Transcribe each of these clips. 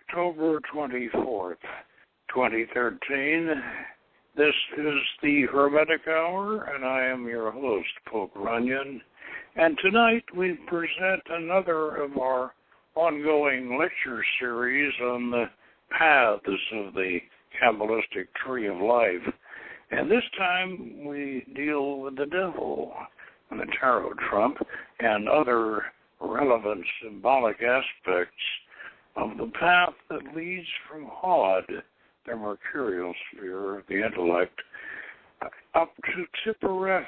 October 24th, 2013. This is the Hermetic Hour, and I am your host, Pope Runyon. And tonight we present another of our ongoing lecture series on the paths of the Kabbalistic Tree of Life. And this time we deal with the devil and the tarot trump and other relevant symbolic aspects of the path that leads from Hod, the mercurial sphere of the intellect, up to Tippereth,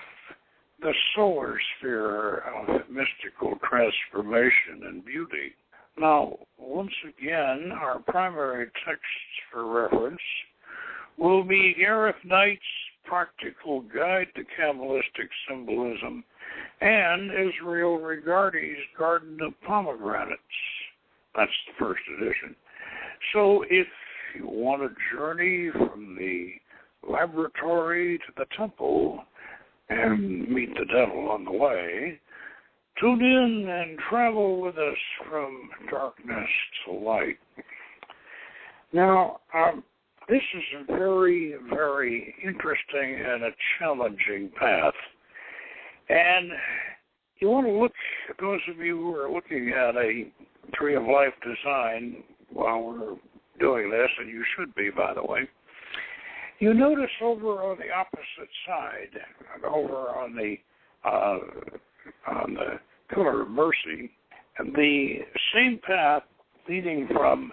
the solar sphere of mystical transformation and beauty. Now, once again, our primary texts for reference will be Gareth Knight's Practical Guide to Kabbalistic Symbolism and Israel Regardie's Garden of Pomegranates. That's the first edition. So if you want a journey from the laboratory to the temple and meet the devil on the way, tune in and travel with us from darkness to light. Now, this is a very, very interesting and a challenging path. And you want to look, those of you who are looking at a Tree of Life design while we're doing this, and you should be, by the way, you notice over on the opposite side, over on the Pillar of Mercy, the same path leading from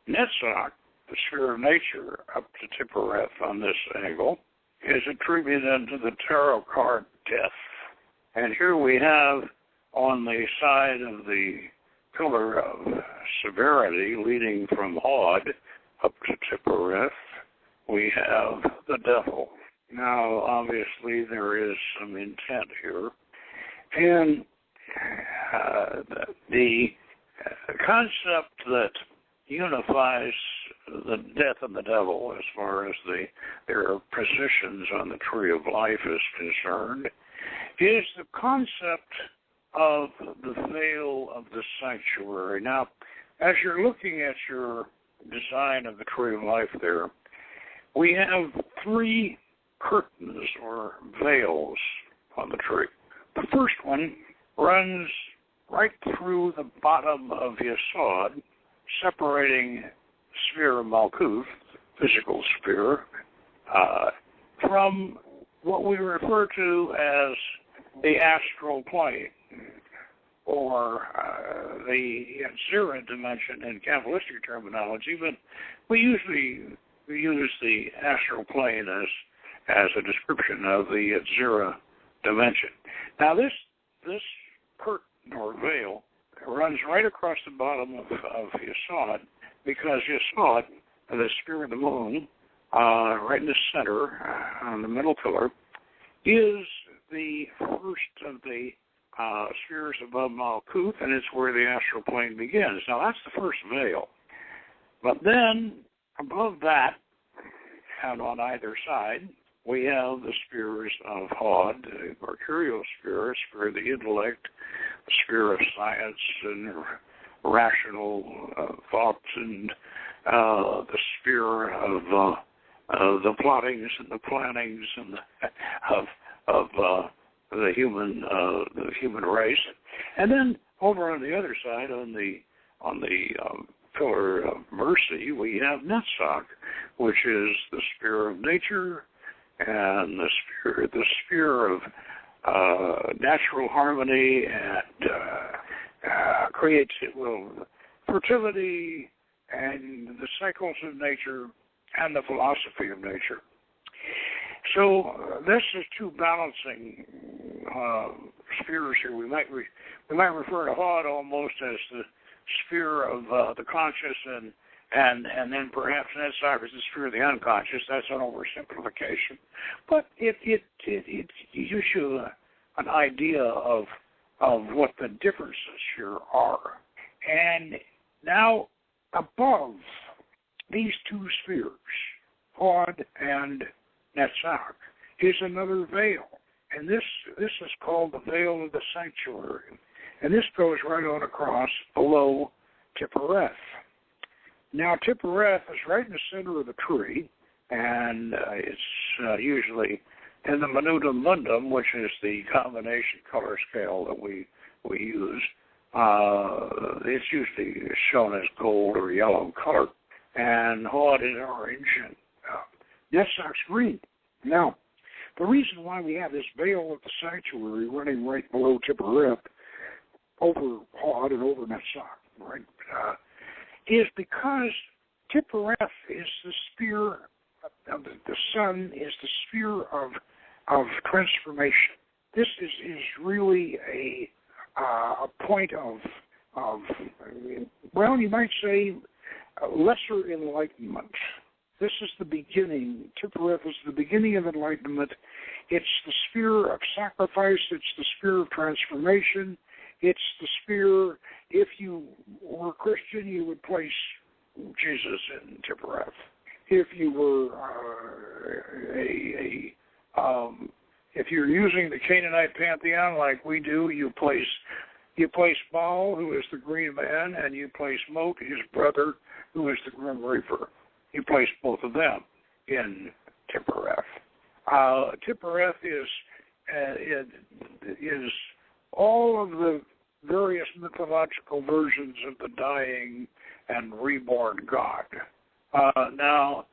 Netzach, the sphere of nature, up to Tippereth on this angle, is attributed to the tarot card Death. And here we have on the side of the Pillar of Severity leading from Hod up to Tippereth, we have the devil. Now, obviously, there is some intent here. And the concept that unifies the death and the devil as far as their positions on the Tree of Life is concerned is the concept of the veil of the sanctuary. Now, as you're looking at your design of the Tree of Life there, we have three curtains or veils on the tree. The first one runs right through the bottom of Yesod, separating sphere of Malkuth, physical sphere, from what we refer to as the astral plane, or the Zera dimension in Kabbalistic terminology, but we usually use the astral plane as a description of the Zera dimension. Now this curtain or veil runs right across the bottom of Yesod, because Yesod, the sphere of the moon, right in the center, on the middle pillar, is the first of the spheres above Malkuth, and it's where the astral plane begins. Now, that's the first veil. But then, above that, and on either side, we have the spheres of Hod, the mercurial sphere, sphere of the intellect, the sphere of science and rational thoughts, and the sphere of the plottings and the plannings and of the human race. And then over on the other side, on the Pillar of Mercy, we have Netzach, which is the sphere of nature and the sphere of natural harmony and fertility and the cycles of nature and the philosophy of nature. So this is two balancing spheres here. We might refer to Hod almost as the sphere of the conscious, and then perhaps Netzach is the sphere of the unconscious. That's an oversimplification, but it gives you an idea of what the differences here are. And now above these two spheres, Hod and Netzach, is another veil. And this is called the veil of the sanctuary. And this goes right on across below Tippereth. Now, Tippereth is right in the center of the tree, and it's usually in the minutum mundum, which is the combination color scale that we use. It's usually shown as gold or yellow color, and Hod is orange, and Nessoc's green. Now, the reason why we have this veil of the sanctuary running right below Tippereth, over Hod and over Nessoc, right, is because Tippereth is the sphere of the sun, is the sphere of transformation. This is really a point of, well, you might say, lesser enlightenment. This is the beginning. Tippereth is the beginning of enlightenment. It's the sphere of sacrifice. It's the sphere of transformation. It's the sphere, if you were Christian, you would place Jesus in Tippereth. If you were if you're using the Canaanite pantheon like we do, you place Baal, who is the Green Man, and you place Mot, his brother, who is the Grim Reaper. You place both of them in Tippereth. Tippereth is all of the various mythological versions of the dying and reborn God. Now,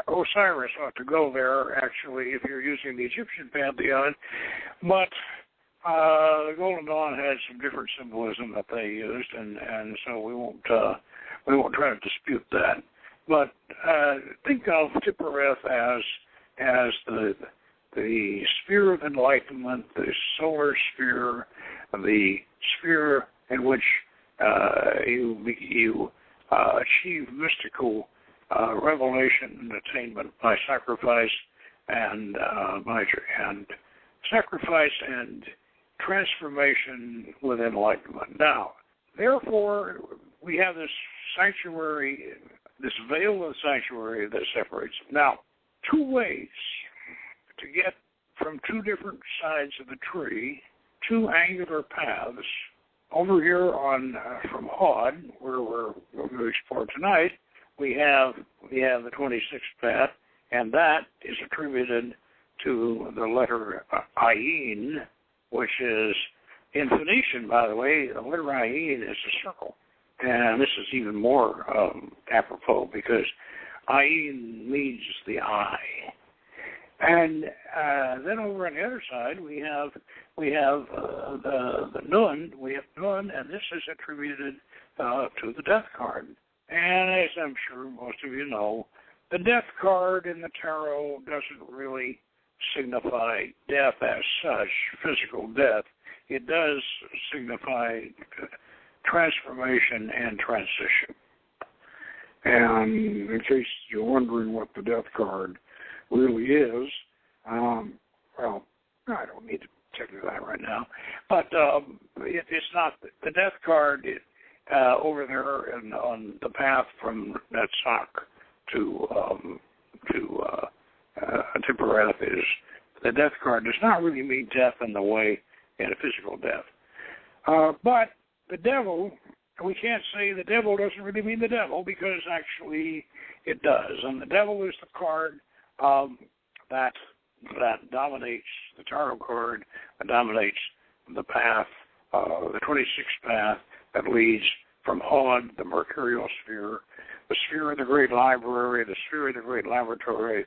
Osiris ought to go there, actually, if you're using the Egyptian pantheon, but the Golden Dawn had some different symbolism that they used, and so we won't try to dispute that. But think of Tippereth as the sphere of enlightenment, the solar sphere, the sphere in which you achieve mystical revelation and attainment by sacrifice and sacrifice and transformation with enlightenment. Now, therefore, we have this sanctuary, this veil of the sanctuary that separates them. Now, two ways to get from two different sides of the tree, two angular paths. Over here on from Hod, where we're going to explore tonight, we have the 26th path, and that is attributed to the letter Ayin, which is in Phoenician, by the way. The letter Ayin is a circle, and this is even more apropos because Ayin means the eye. And then over on the other side, we have the Nun. We have Nun, and this is attributed to the death card. And as I'm sure most of you know, the death card in the tarot doesn't really signify death as such, physical death. It does signify transformation and transition. And in case you're wondering what the death card really is, well, I don't need to tell you that right now, but it's not the death card. Over there on the path from Nessoc to Tippereth is the death card does not really mean death in the way in a physical death. But the devil, we can't say the devil doesn't really mean the devil because actually it does. And the devil is the card that dominates the tarot card, that dominates the path, the 26th path that leads from Hod, the mercurial sphere, the sphere of the great library, the sphere of the great laboratory,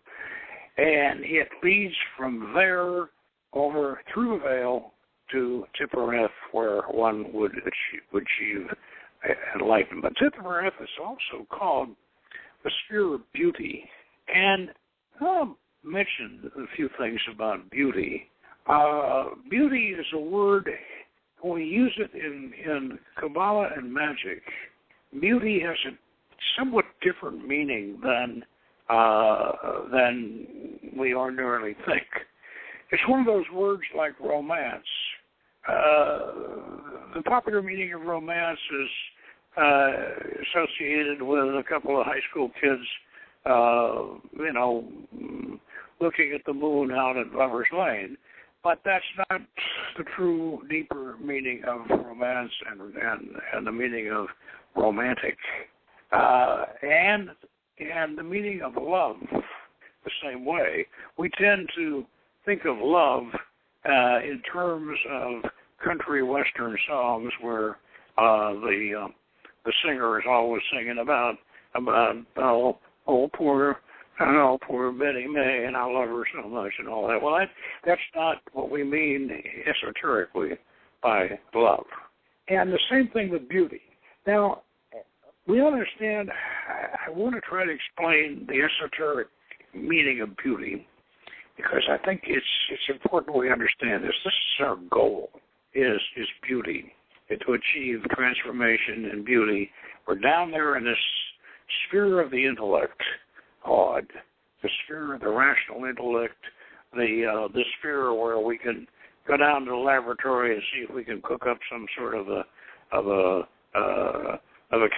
and it leads from there over through the veil to Tippereth, where one would achieve enlightenment. Tippereth is also called the sphere of beauty, and I'll mention a few things about beauty. Beauty is a word. When we use it in Kabbalah and magic, beauty has a somewhat different meaning than we ordinarily think. It's one of those words like romance. The popular meaning of romance is associated with a couple of high school kids, looking at the moon out at Lover's Lane. But that's not the true, deeper meaning of romance and the meaning of romantic. and the meaning of love the same way. We tend to think of love in terms of country western songs where the singer is always singing about poor Betty May, and I love her so much and all that. Well, that's not what we mean esoterically by love. And the same thing with beauty. Now, we understand, I want to try to explain the esoteric meaning of beauty because I think it's important we understand this. This is our goal, is beauty, to achieve transformation and beauty. We're down there in this sphere of the intellect, the sphere of the rational intellect, the sphere where we can go down to the laboratory and see if we can cook up some sort of a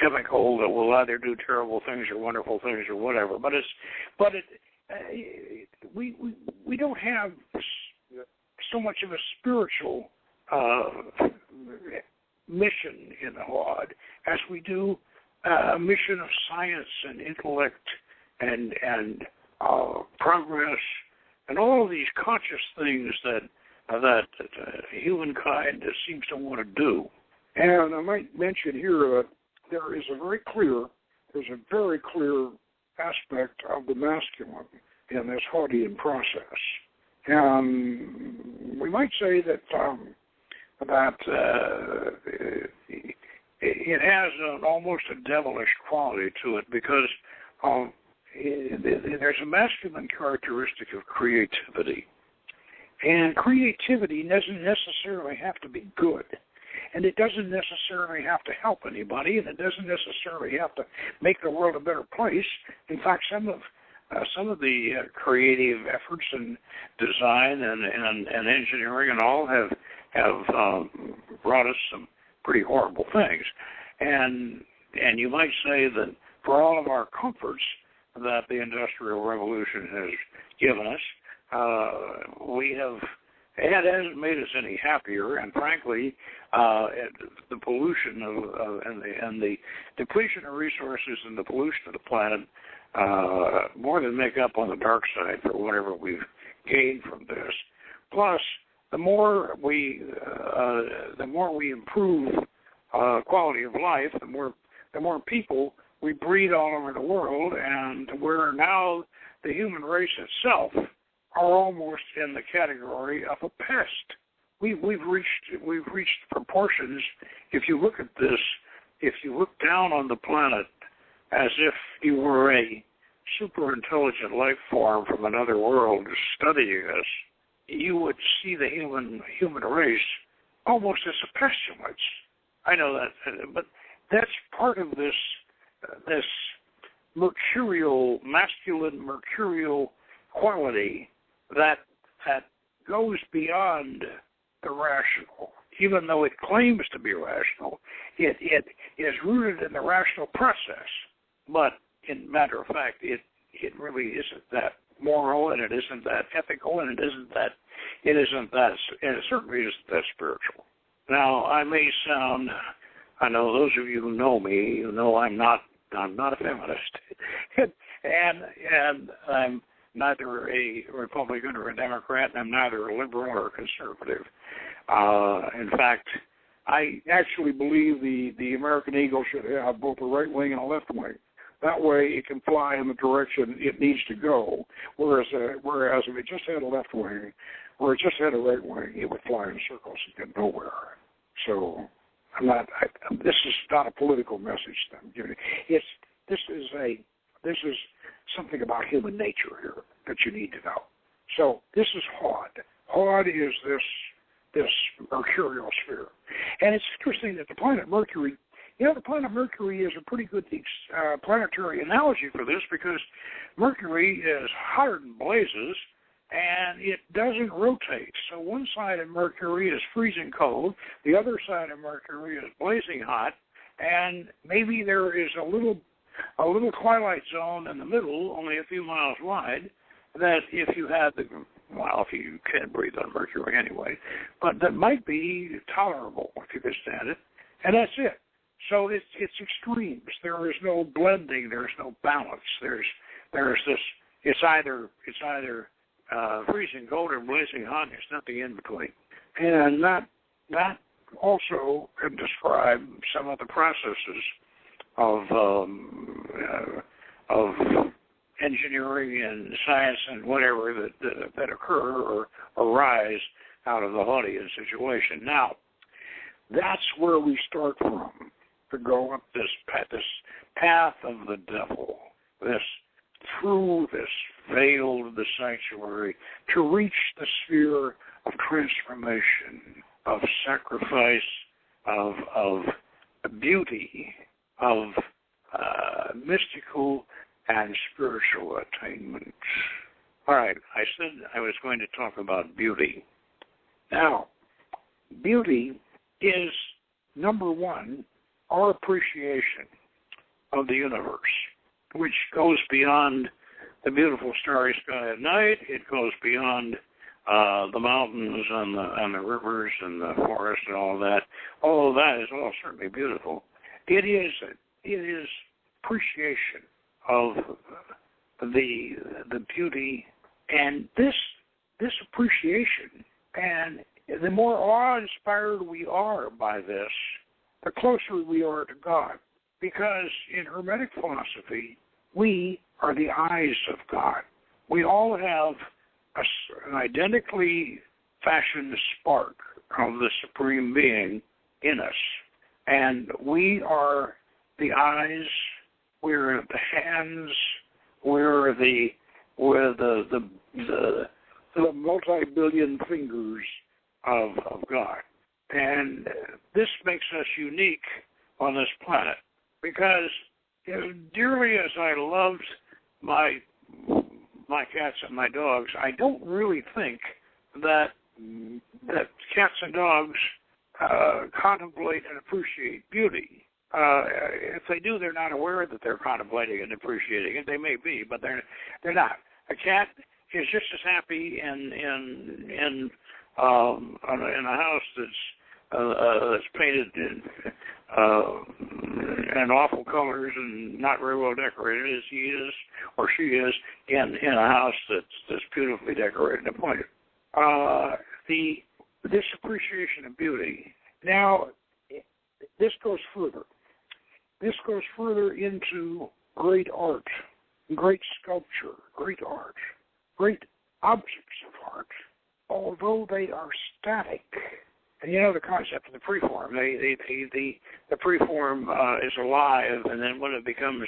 chemical that will either do terrible things or wonderful things or whatever. We don't have so much of a spiritual mission in the Hod as we do a mission of science and intellect and progress and all of these conscious things that humankind seems to want to do. And I might mention here that there's a very clear aspect of the masculine in this Hodian process. And we might say that it has almost a devilish quality to it because there's a masculine characteristic of creativity. And creativity doesn't necessarily have to be good. And it doesn't necessarily have to help anybody, and it doesn't necessarily have to make the world a better place. In fact, some of the creative efforts in design and engineering and all have brought us some pretty horrible things. And you might say that for all of our comforts that the Industrial Revolution has given us, it hasn't made us any happier, and frankly, the pollution and the depletion of resources and the pollution of the planet more than make up on the dark side for whatever we've gained from this. Plus, the more we improve quality of life, the more people we breed all over the world, and where now the human race itself are almost in the category of a pest. We've reached proportions. If you look at this, if you look down on the planet as if you were a super intelligent life form from another world studying us, you would see the human race almost as a pestilence. I know that, but that's part of this masculine mercurial quality that goes beyond the rational. Even though it claims to be rational, it is rooted in the rational process. But in matter of fact, it really isn't that moral, and it isn't that ethical, and it certainly isn't that spiritual. Now, I know those of you who know me, you know I'm not a feminist, and I'm neither a Republican or a Democrat, and I'm neither a liberal or a conservative. In fact, I actually believe the American eagle should have both a right wing and a left wing. That way it can fly in the direction it needs to go, whereas if it just had a left wing or it just had a right wing, it would fly in circles and get nowhere. So this is not a political message that I'm giving. This is something about human nature here that you need to know. So this is Hod. Hod is this mercurial sphere. And it's interesting that the planet Mercury, the planet Mercury is a pretty good planetary analogy for this because Mercury is hotter than blazes and it doesn't rotate. So one side of Mercury is freezing cold, the other side of Mercury is blazing hot, and maybe there is a little twilight zone in the middle, only a few miles wide, that if you can't breathe on Mercury anyway, but that might be tolerable if you could stand it, and that's it. So it's extremes. There is no blending. There's no balance. There's this. It's either freezing cold or blazing hot. There's nothing in between. And that also can describe some of the processes of engineering and science and whatever that occur or arise out of the Hodian situation. Now, that's where we start from, to go up this path of the devil, through this veil of the sanctuary, to reach the sphere of transformation, of sacrifice, of beauty, of mystical and spiritual attainment. All right, I said I was going to talk about beauty. Now, beauty is, number one, our appreciation of the universe, which goes beyond the beautiful starry sky at night. It goes beyond the mountains and the rivers and the forest and all that. All of that is all certainly beautiful. It is appreciation of the beauty, and this appreciation, and the more awe-inspired we are by this, the closer we are to God. Because in Hermetic philosophy, we are the eyes of God. We all have an identically fashioned spark of the Supreme Being in us. And we are the eyes, we're the hands, we're the multi-billion fingers of God. And this makes us unique on this planet. Because dearly as I loved my cats and my dogs, I don't really think that cats and dogs contemplate and appreciate beauty. If they do, they're not aware that they're contemplating and appreciating it. They may be, but they're not. A cat is just as happy in a house that's painted in awful colors and not very well decorated as he is or she is in a house that's beautifully decorated and appointed. This appreciation of beauty. Now, this goes further. This goes further into great art, great sculpture, great art, great objects of art, although they are static. And you know the concept of the preform. The preform is alive, and then when it becomes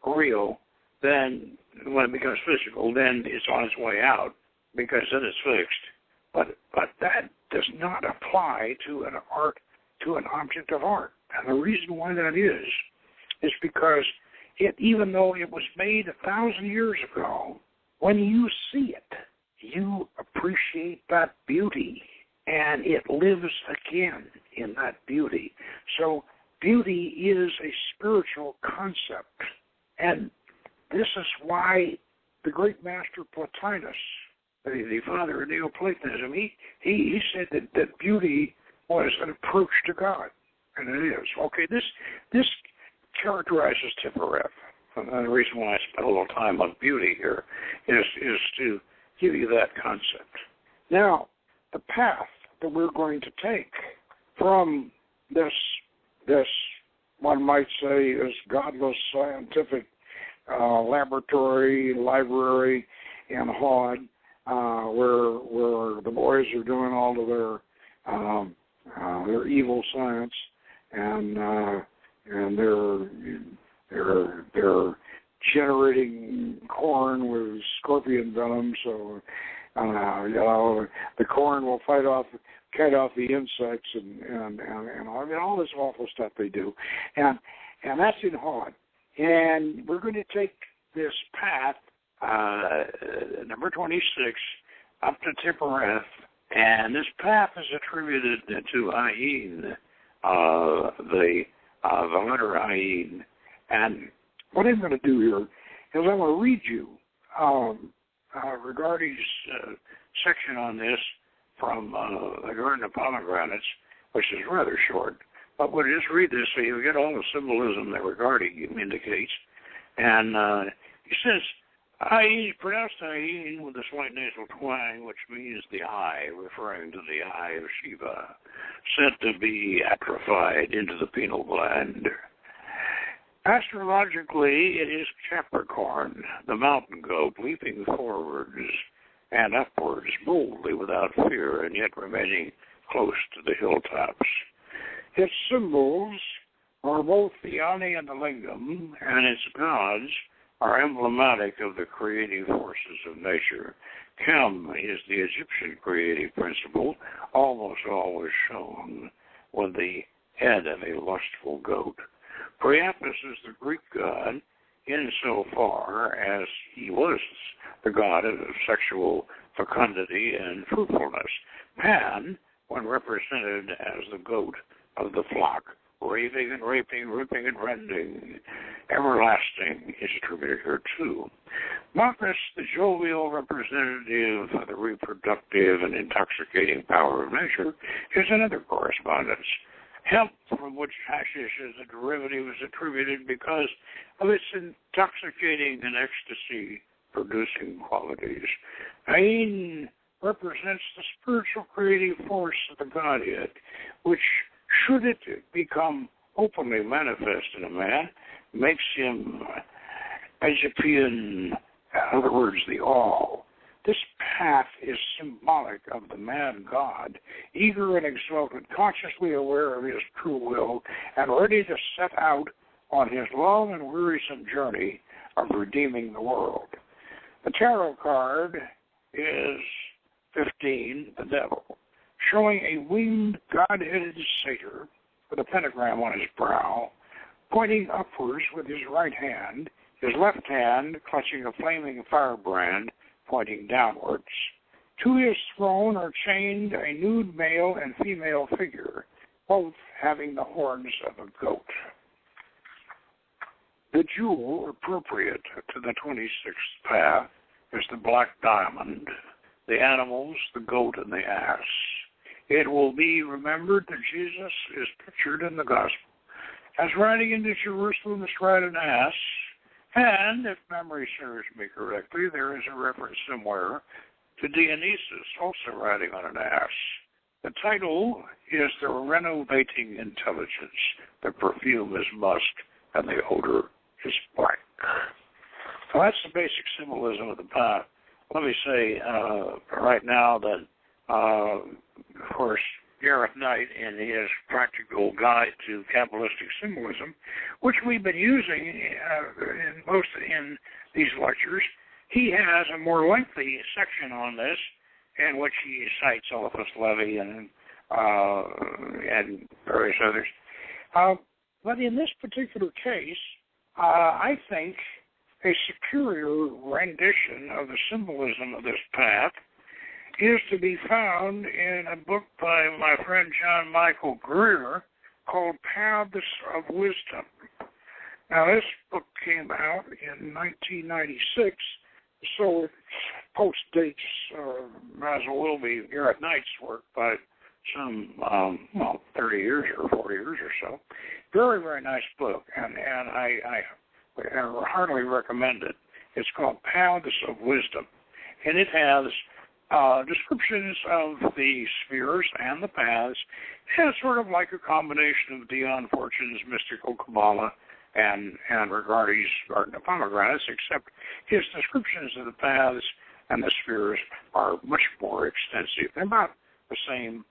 real, then when it becomes physical, then it's on its way out because then it's fixed. But that does not apply to an object of art. And the reason why that is because even though it was made 1,000 years ago, when you see it, you appreciate that beauty. And it lives again in that beauty. So beauty is a spiritual concept. And this is why the great master Plotinus, the father of Neoplatonism, he said that beauty was an approach to God. And it is. Okay, this characterizes Tippereth. And the reason why I spent a little time on beauty here is to give you that concept. Now, the path that we're going to take from this one might say is godless scientific laboratory, library in Hod, where the boys are doing all of their evil science, and they're generating corn with scorpion venom, so the corn will cut off the insects and all this awful stuff they do, and that's in Hod. And we're going to take this path, number 26, up to Tippereth, and this path is attributed to Ayin, the letter Ayin. And what I'm going to do here is I'm going to read you regarding section on this from the Garden of Pomegranates, which is rather short, But we'll just read this so you get all the symbolism that regarding indicates. And he says, Ayin, pronounced Ayin with a slight nasal twang, which means the eye, referring to the eye of Shiva, said to be atrophied into the pineal gland. Astrologically, it is Capricorn, the mountain goat, leaping forwards and upwards boldly without fear, and yet remaining close to the hilltops. Its symbols are both the Ani and the Lingam, and its gods are emblematic of the creative forces of nature. Chem is the Egyptian creative principle, almost always shown with the head of a lustful goat. Priapus is the Greek god, insofar as he was the god of sexual fecundity and fruitfulness. Pan, when represented as the goat of the flock, raving and raping, ripping and rending, everlasting is attributed here too. Bacchus, the jovial representative of the reproductive and intoxicating power of nature, is another correspondence. Hemp, from which hashish is a derivative, is attributed because of its intoxicating and ecstasy-producing qualities. Ayin represents the spiritual creative force of the Godhead, which, should it become openly manifest in a man, makes him Egyptian, in other words, the all. This path is symbolic of the man God, eager and exalted, consciously aware of his true will, and ready to set out on his long and wearisome journey of redeeming the world. The tarot card is 15, the devil, showing a winged, god-headed satyr with a pentagram on his brow, pointing upwards with his right hand, his left hand clutching a flaming firebrand pointing downwards. To his throne are chained a nude male and female figure, both having the horns of a goat. The jewel appropriate to the 26th path is the black diamond, the animals, the goat, and the ass. It will be remembered that Jesus is pictured in the Gospel as riding into Jerusalem astride an ass, and, if memory serves me correctly, there is a reference somewhere to Dionysus also riding on an ass. The title is The Renovating Intelligence. The perfume is musk, and the odor is black. So that's the basic symbolism of the path. Let me say right now that, of course, Gareth Knight, in his practical guide to Kabbalistic symbolism, which we've been using in these lectures, he has a more lengthy section on this, in which he cites Eliphas Levi and various others. But in this particular case, I think a superior rendition of the symbolism of this path is to be found in a book by my friend John Michael Greer called Paths of Wisdom. Now, this book came out in 1996, so it postdates, as it will be, Gareth Knight's work by some, 30 years or 40 years or so. Very, very nice book, and I heartily recommend it. It's called Paths of Wisdom, and it has descriptions of the spheres and the paths. It's sort of like a combination of Dion Fortune's mystical Kabbalah and Rigardi's Garden of Pomegranates, except his descriptions of the paths and the spheres are much more extensive. They're about the same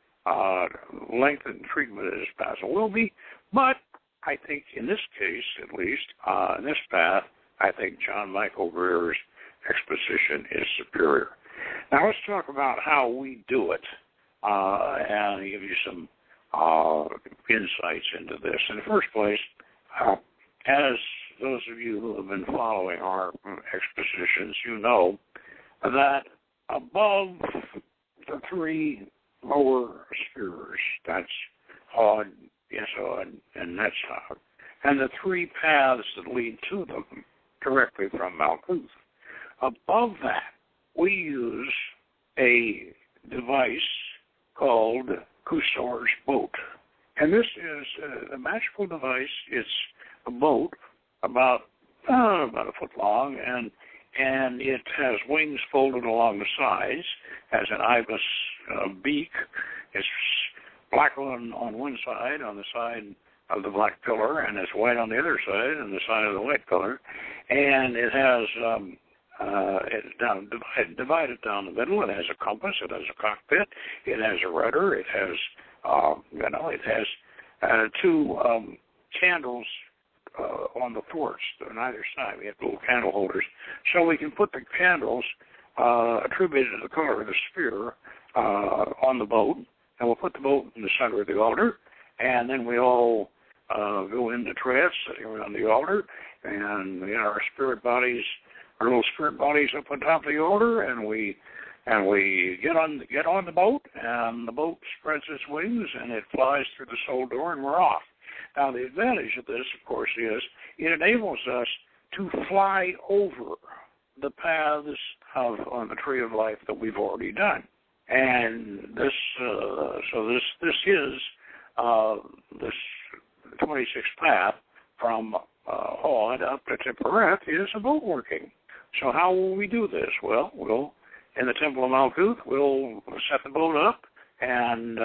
length and treatment as Basil will be, but I think in this case, at least, in this path, I think John Michael Greer's exposition is superior. Now let's talk about how we do it, and give you some insights into this. In the first place, as those of you who have been following our expositions, you know that above the three lower spheres, that's Hod, Yesod, and Netzach, and the three paths that lead to them directly from Malkuth, above that, we use a device called Cusor's boat. And this is a magical device. It's a boat about a foot long, and it has wings folded along the sides, has an ibis beak. It's black on one side, on the side of the black pillar, and it's white on the other side, on the side of the white pillar. And it has it's divided down the middle. It has a compass. It has a cockpit. It has a rudder. It has it has two candles on the thwarts on either side. We have little candle holders, so we can put the candles attributed to the color of the sphere on the boat, and we'll put the boat in the center of the altar, and then we all go into trance sitting around the altar, and our spirit bodies, our little spirit bodies up on top of the altar, and we get on the boat, and the boat spreads its wings, and it flies through the soul door, and we're off. Now, the advantage of this, of course, is it enables us to fly over the paths on the tree of life that we've already done. And this is this 26th path from Hod up to Tiphereth is a boat working. So how will we do this? Well, in the Temple of Malkuth, we'll set the boat up, and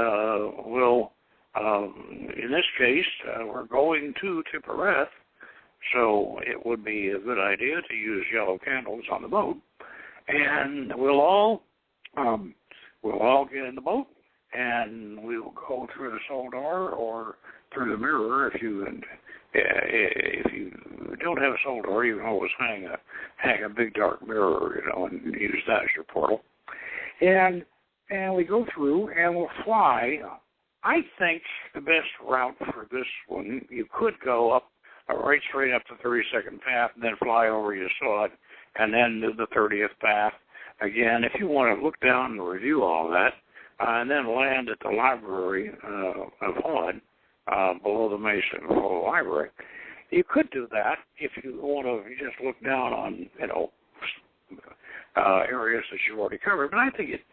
we'll, in this case, we're going to Tiphereth, so it would be a good idea to use yellow candles on the boat, and we'll all get in the boat, and we'll go through the soul door or through the mirror. If you don't have a soul door, you can always hang a big dark mirror, and use that as your portal. And we go through, and we'll fly. I think the best route for this one, you could go up right straight up the 32nd path, and then fly over Yesod, and then do the 30th path. Again, if you want to look down and review all that, and then land at the library of Hod, below the Mesa, below the library, you could do that if you want to just look down on, areas that you've already covered. But I think it's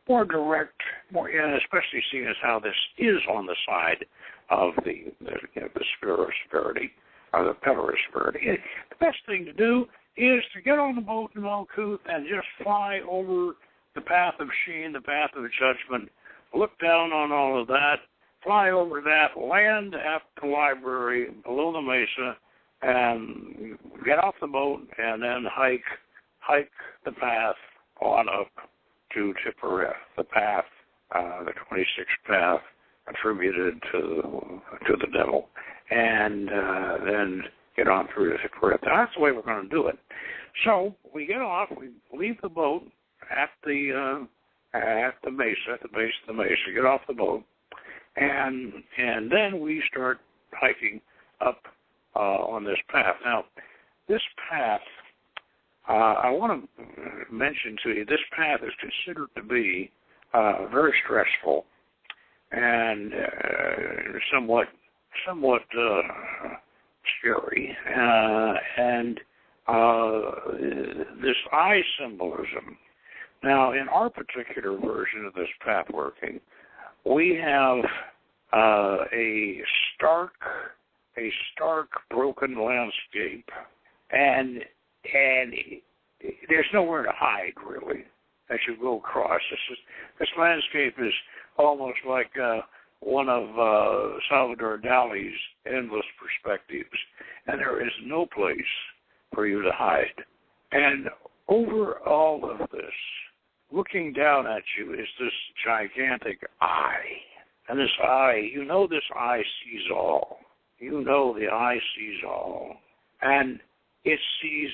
more direct, especially seeing as how this is on the side of the sphere of severity, or the pillar of severity. The best thing to do is to get on the boat in Malkuth and just fly over the path of Sheen, the path of judgment, look down on all of that, fly over that, land at the library below the Mesa, and get off the boat, and then hike the path on up to Tiphereth, the path, the 26th path attributed to the devil, and then get on through to Tiphereth. That's the way we're going to do it. So we get off, we leave the boat at the Mesa, at the base of the Mesa, get off the boat, and then we start hiking up on this path. Now, this path, I want to mention to you, this path is considered to be very stressful and somewhat scary. And this eye symbolism. Now, in our particular version of this path working, we have a stark broken landscape, and there's nowhere to hide, really, as you go across. This landscape is almost like one of Salvador Dali's endless perspectives, and there is no place for you to hide. And over all of this, looking down at you is this gigantic eye. And this eye, this eye sees all. The eye sees all. And it sees,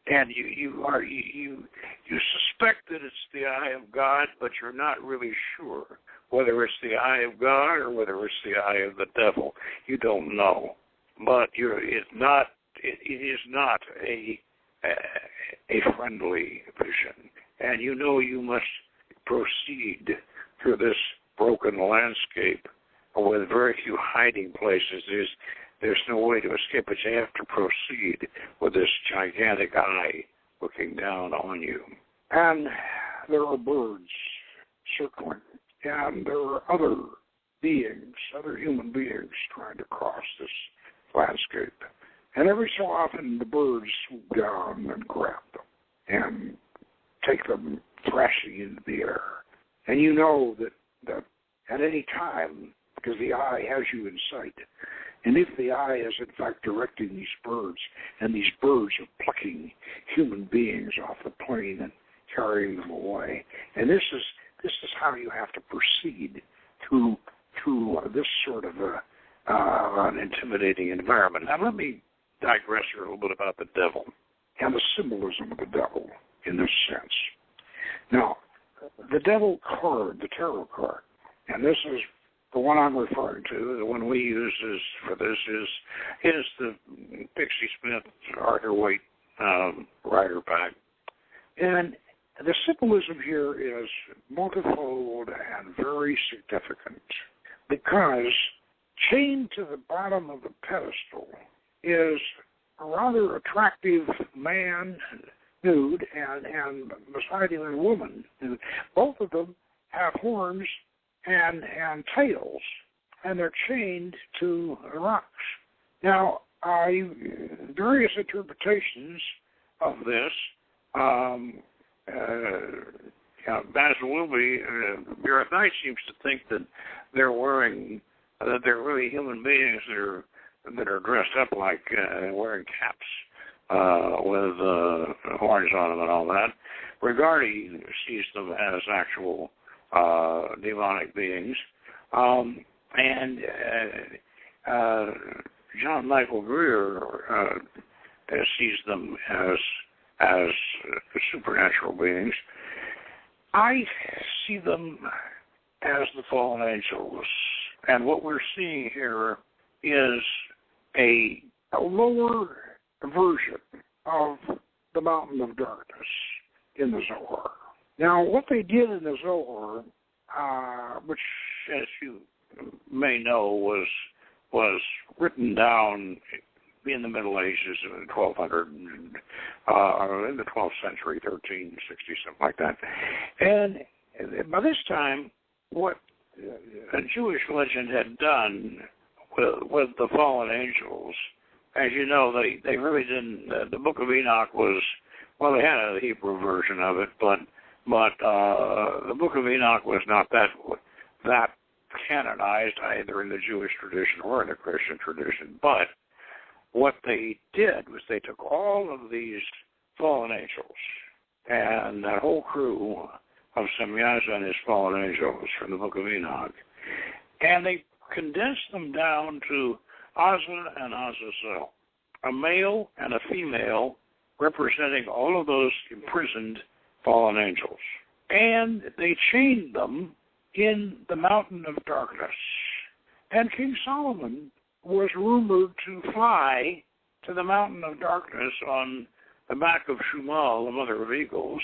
and you suspect that it's the eye of God, but you're not really sure whether it's the eye of God or whether it's the eye of the devil. You don't know. But it is not a friendly vision. And you must proceed through this broken landscape with very few hiding places. There's no way to escape it. You have to proceed with this gigantic eye looking down on you. And there are birds circling, and there are other beings, other human beings trying to cross this landscape. And every so often the birds swoop down and grab them and take them thrashing into the air. And you know that at any time, because the eye has you in sight, and if the eye is in fact directing these birds, and these birds are plucking human beings off the plane and carrying them away, and this is how you have to proceed through this sort of an intimidating environment. Now let me digress here a little bit about the devil and the symbolism of the devil in this sense. Now, the devil card, the tarot card, and this is the one I'm referring to, the one we use for this is the Pixie Smith Arthur Waite Rider pack. And the symbolism here is multifold and very significant because chained to the bottom of the pedestal is a rather attractive man, nude, and beside him a woman. Both of them have horns and tails, and they're chained to rocks. Now, various interpretations of this. Basil Wilby, Gareth Knight seems to think that they're really human beings that are dressed up like wearing caps with horns on them and all that. Rigardi sees them as actual demonic beings, and John Michael Greer sees them as supernatural beings. I see them as the fallen angels, and what we're seeing here is a lower version of the mountain of darkness in the Zohar. Now, what they did in the Zohar, which, as you may know, was written down in the Middle Ages in 1200, in the 12th century, 1360, something like that. And by this time, what a Jewish legend had done with the fallen angels, as you know, they really didn't. The Book of Enoch was, well, they had a Hebrew version of it, but the Book of Enoch was not that canonized either in the Jewish tradition or in the Christian tradition. But what they did was they took all of these fallen angels and that whole crew of Semyaza and his fallen angels from the Book of Enoch, and they condensed them down to Azza and Azazel, a male and a female representing all of those imprisoned fallen angels. And they chained them in the mountain of darkness. And King Solomon was rumored to fly to the mountain of darkness on the back of Shumal, the mother of eagles.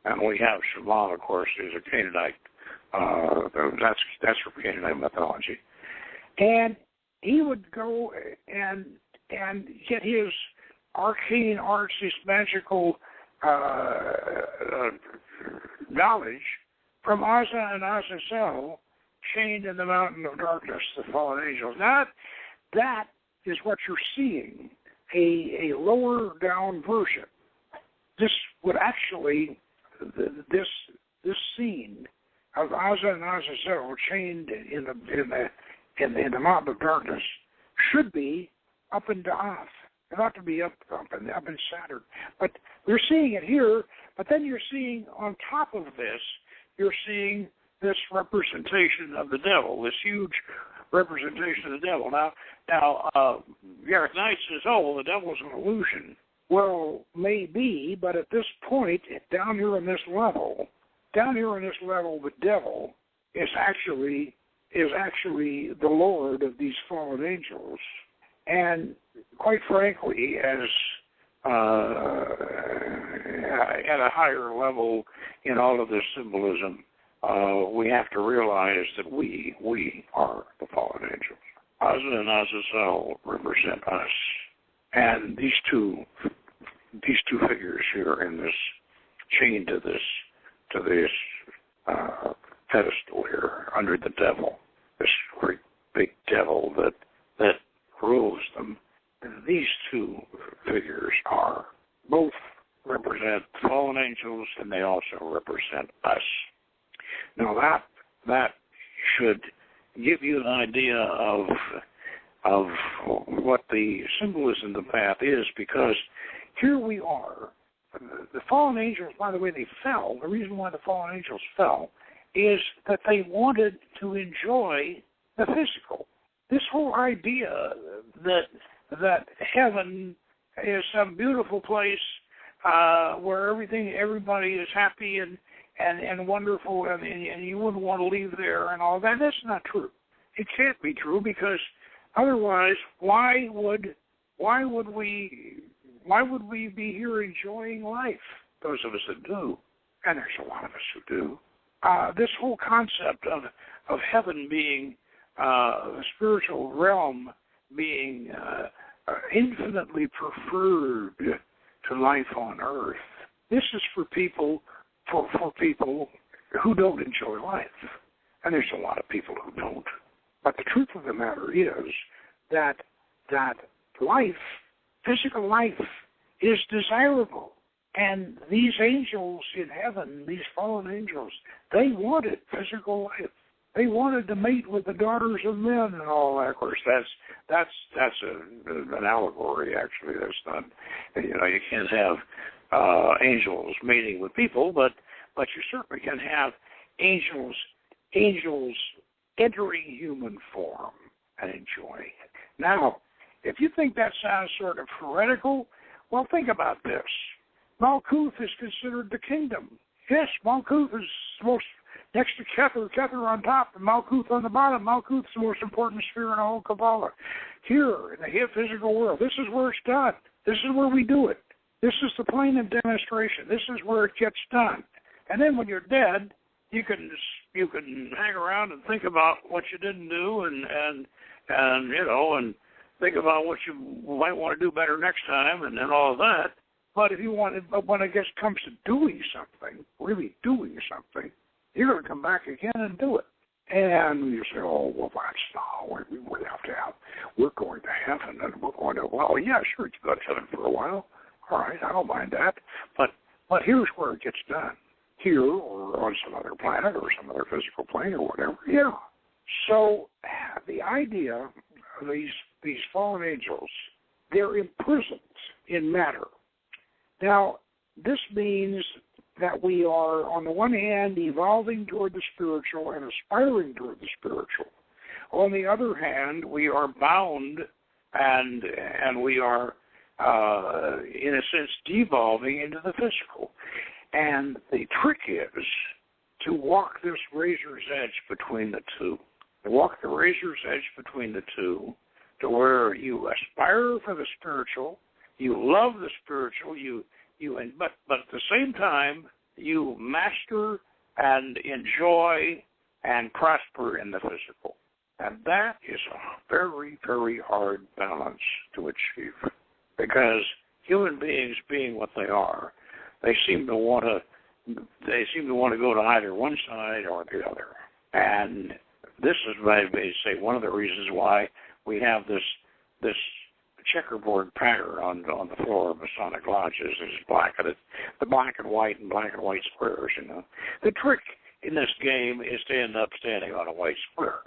And we have Shumal, of course, is a Canaanite. That's from Canaanite mythology. And he would go and get his arcane arts, his magical knowledge from Azza and Azazel, chained in the mountain of darkness, the fallen angels. That is what you're seeing, a lower down version. This would actually, this scene of Azza and Azazel chained in the mountain of darkness should be up in Da'ath. It ought to be up in Saturn. But you're seeing it here, but then you're seeing on top of this, you're seeing this representation of the devil, this huge representation of the devil. Now, Gareth Knight says, oh, well, the devil's an illusion. Well, maybe, but at this point, down here in this level, the devil is actually the Lord of these fallen angels. And quite frankly, as at a higher level in all of this symbolism, we have to realize that we are the fallen angels. Azza and Azazel represent us, and these two figures here in this chained to this pedestal here under the devil, this big devil that rules them. And these two figures are both represent fallen angels, and they also represent us. Now that should give you an idea of what the symbolism of the path is, because here we are. The fallen angels, by the way, they fell. The reason why the fallen angels fell is that they wanted to enjoy the physical. This whole idea that heaven is some beautiful place where everybody is happy and wonderful, and you wouldn't want to leave there and all that, that's not true. It can't be true, because otherwise, why would we be here enjoying life? Those of us that do, and there's a lot of us who do. This whole concept of heaven being the spiritual realm being infinitely preferred to life on earth. This is for people who don't enjoy life, and there's a lot of people who don't. But the truth of the matter is that life, physical life, is desirable. And these angels in heaven, these fallen angels, they wanted physical life. They wanted to mate with the daughters of men and all that. Of course, that's an allegory. Actually, that's not. You can't have angels mating with people, but you certainly can have angels entering human form and enjoying it. Now, if you think that sounds sort of heretical, well, think about this. Malkuth is considered the kingdom. Yes, Malkuth is most next to Kether on top, and Malkuth on the bottom. Malkuth's the most important sphere in all Kabbalah. Here, in the physical world, this is where it's done. This is where we do it. This is the plane of demonstration. This is where it gets done. And then when you're dead, you can hang around and think about what you didn't do, and think about what you might want to do better next time, and all of that. But when it comes to doing something, really doing something, you're going to come back again and do it. And you say, oh, well, that's not what we have to have. We're going to heaven, and we're going to, well, yeah, sure, you go to heaven for a while. All right, I don't mind that. But here's where it gets done. Here or on some other planet or some other physical plane or whatever, yeah. So the idea of these fallen angels, they're imprisoned in matter. Now, this means that we are, on the one hand, evolving toward the spiritual and aspiring toward the spiritual. On the other hand, we are bound and we are, in a sense, devolving into the physical. And the trick is to walk this razor's edge between the two. To walk the razor's edge between the two, to where you aspire for the spiritual, you love the spiritual, but at the same time you master and enjoy and prosper in the physical. And that is a very, very hard balance to achieve, because human beings, being what they are, they seem to want to go to either one side or the other. And this is, I may say, one of the reasons why we have this checkerboard pattern on the floor of Masonic lodges. Is the black and white squares. The trick in this game is to end up standing on a white square,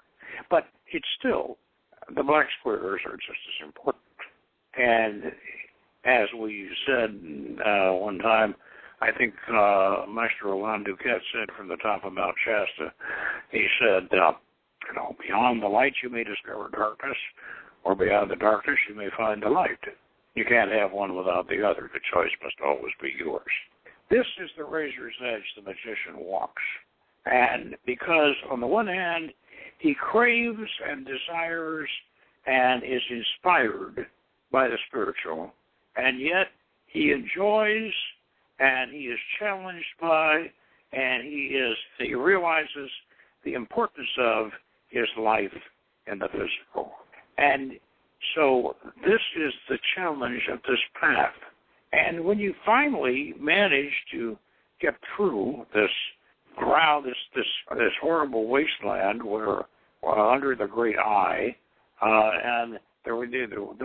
but it's still, the black squares are just as important. And as we said one time, I think Maestro Alain Duquette said from the top of Mount Shasta, he said, beyond the light you may discover darkness, or beyond the darkness you may find the light. You can't have one without the other. The choice must always be yours. This is the razor's edge the magician walks. And because on the one hand, he craves and desires and is inspired by the spiritual, and yet he enjoys and he is challenged by, and he realizes the importance of his life in the physical. And so this is the challenge of this path. And when you finally manage to get through this crowd, this horrible wasteland where under the great eye, and the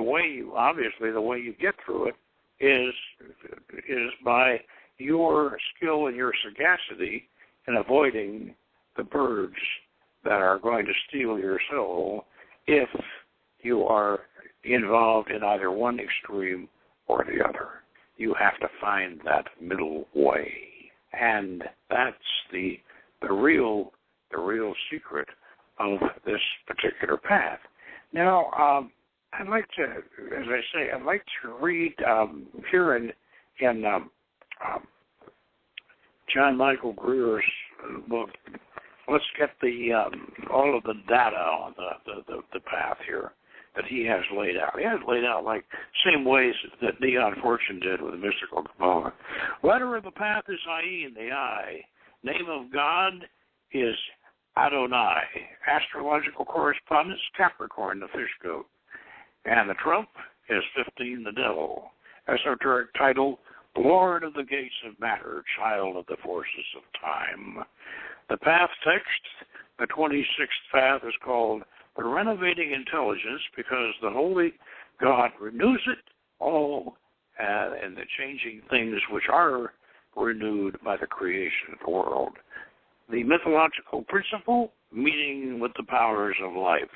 way you get through it is by your skill and your sagacity in avoiding the birds that are going to steal your soul if you are involved in either one extreme or the other. You have to find that middle way, and that's the real secret of this particular path. Now, I'd like to, as I say, read here in John Michael Greer's book. Let's get all of the data on the path here that he has laid out. He has laid out like same ways that Neon Fortune did with the mystical Kabbalah. Letter of the path is Ayin, the eye. Name of God is Adonai. Astrological correspondence, Capricorn, the fish goat. And the trump is 15, the devil. Esoteric title, Lord of the gates of matter, child of the forces of time. The path text, the 26th path, is called the renovating intelligence because the Holy God renews it all and the changing things which are renewed by the creation of the world. The mythological principle, meeting with the powers of life.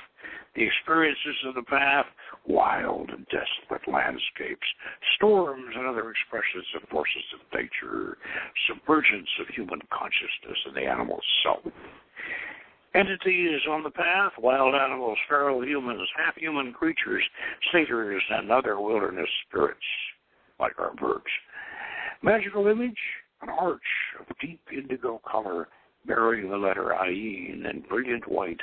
The experiences of the path, wild and desolate landscapes, storms and other expressions of forces of nature, submergence of human consciousness in the animal self. Entities on the path, wild animals, feral humans, half-human creatures, satyrs, and other wilderness spirits, like our birds. Magical image, an arch of deep indigo color, bearing the letter Ayin in brilliant white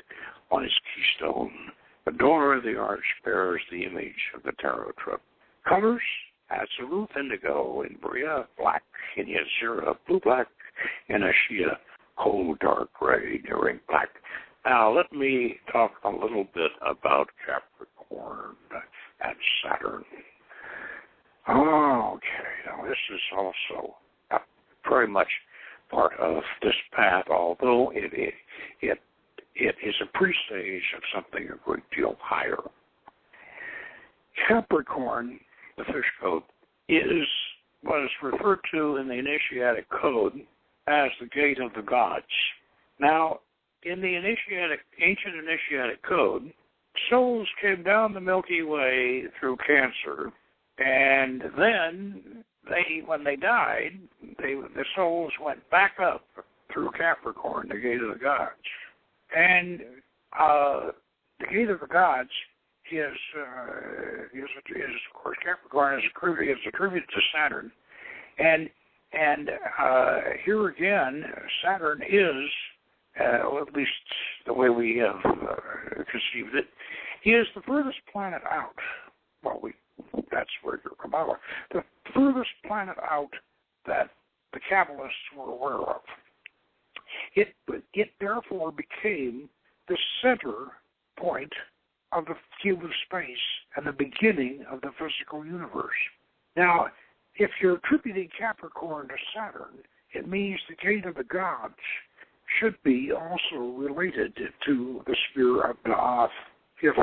on its keystone. The door of the arch bears the image of the tarot trip. Colors, Absolute indigo in Bria, black in Yazira, blue-black in Ashia, cold dark gray during black. Now let me talk a little bit about Capricorn and Saturn. Okay, now this is also very much part of this path, although it is a presage of something a great deal higher. Capricorn, the fish goat, was referred to in the initiatic code as the gate of the gods. Now, in the ancient initiatic code, souls came down the Milky Way through Cancer, and then when they died, the souls went back up through Capricorn, the gate of the gods. And the gate of the gods is of course, Capricorn is attributed to Saturn, and here again, Saturn is, at least the way we have conceived it, he is the furthest planet out. Well, that's where you're Kabbalah. The furthest planet out that the Kabbalists were aware of. It therefore became the center point of the cube of space and the beginning of the physical universe. Now, if you're attributing Capricorn to Saturn, it means the gate of the gods should be also related to the sphere of Da'ath, if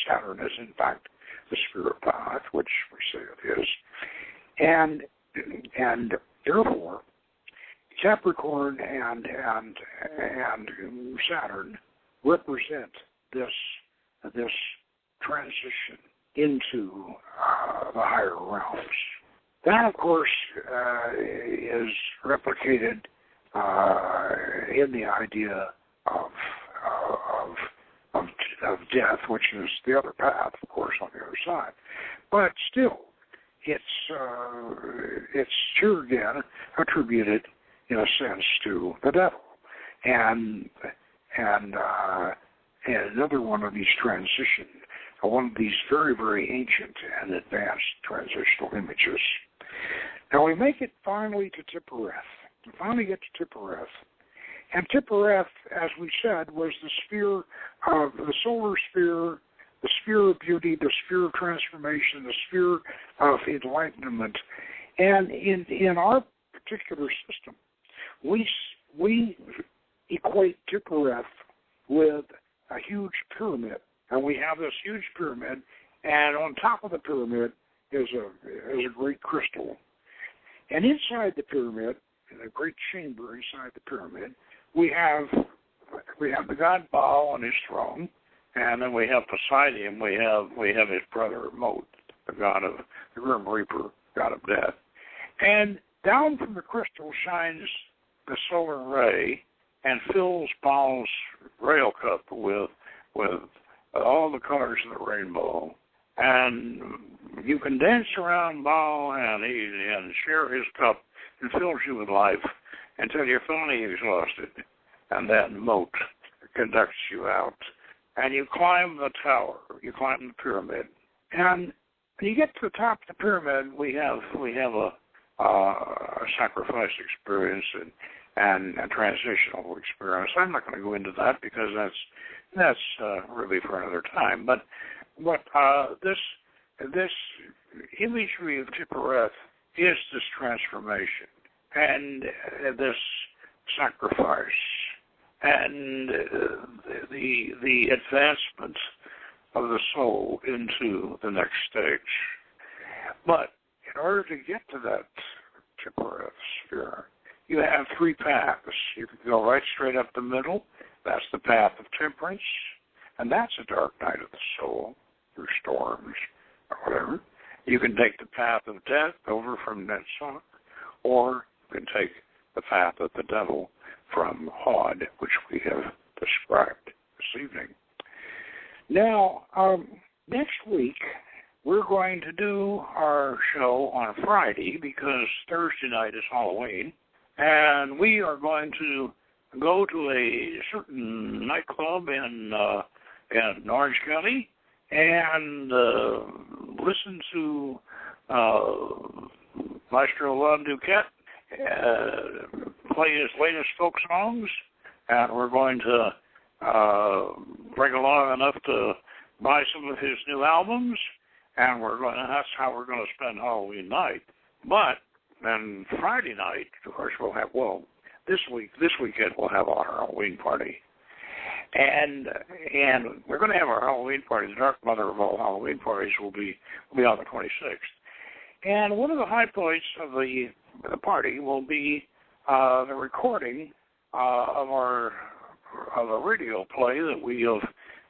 Saturn is in fact the sphere of Da'ath, which we say it is. And therefore, Capricorn and Saturn represent this transition into the higher realms. That, of course, is replicated in the idea of death, which is the other path, of course, on the other side. But still, it's here again attributed, in a sense, to the devil, and another one of these transitions, one of these very, very ancient and advanced transitional images. Now we make it finally to Tippereth. We finally get to Tippereth. And Tippereth, as we said, was the sphere of the solar sphere, the sphere of beauty, the sphere of transformation, the sphere of enlightenment. And in our particular system, we equate Tippereth with a huge pyramid. And we have this huge pyramid, and on top of the pyramid is a great crystal. And inside the pyramid, in a great chamber inside the pyramid, we have the god Baal on his throne, and then we have beside him we have his brother Mot, the god of the Grim Reaper, god of death. And down from the crystal shines the solar ray and fills Baal's rail cup with all the colors of the rainbow. And you can dance around Baal and share his cup, and fills you with life until you're finally exhausted. And then Mot conducts you out. And you climb the tower, you climb the pyramid. And when you get to the top of the pyramid, we have a sacrifice experience and a transitional experience. I'm not going to go into that because that's really for another time. But this imagery of Tiphereth is this transformation and this sacrifice and the advancement of the soul into the next stage. But in order to get to that Tiphereth sphere, you have three paths. You can go right straight up the middle. That's the path of temperance, and that's a dark night of the soul through storms or whatever. You can take the path of death over from Netzach, or you can take the path of the devil from Hod, which we have described this evening. Now, next week, we're going to do our show on Friday because Thursday night is Halloween, and we are going to go to a certain nightclub in Orange County and listen to Maestro Lon Duquette play his latest folk songs, and we're going to bring along enough to buy some of his new albums, and that's how we're going to spend Halloween night. But then Friday night, of course, we'll have, this weekend we'll have our Halloween party. And we're going to have our Halloween party. The dark mother of all Halloween parties will be on the 26th. And one of the high points of the party will be the recording of a radio play that we have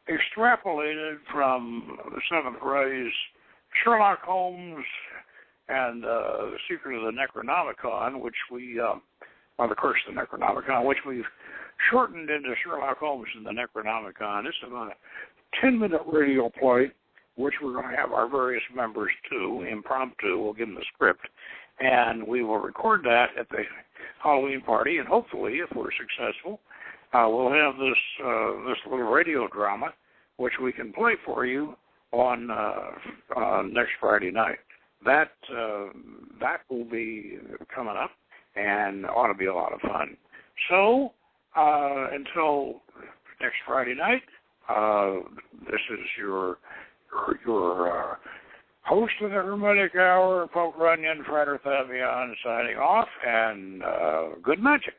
extrapolated from the Seventh Ray's Sherlock Holmes and the Secret of the Necronomicon, which the Curse of the Necronomicon, which we've shortened into Sherlock Holmes and the Necronomicon. It's about a 10-minute radio play, which we're going to have our various members do, impromptu. We'll give them the script, and we will record that at the Halloween party, and hopefully, if we're successful, we'll have this little radio drama, which we can play for you on next Friday night. That will be coming up, and ought to be a lot of fun. So, until next Friday night, this is your host of the Hermetic Hour, Poke Runyon, Frater Thavion, signing off, and good magic.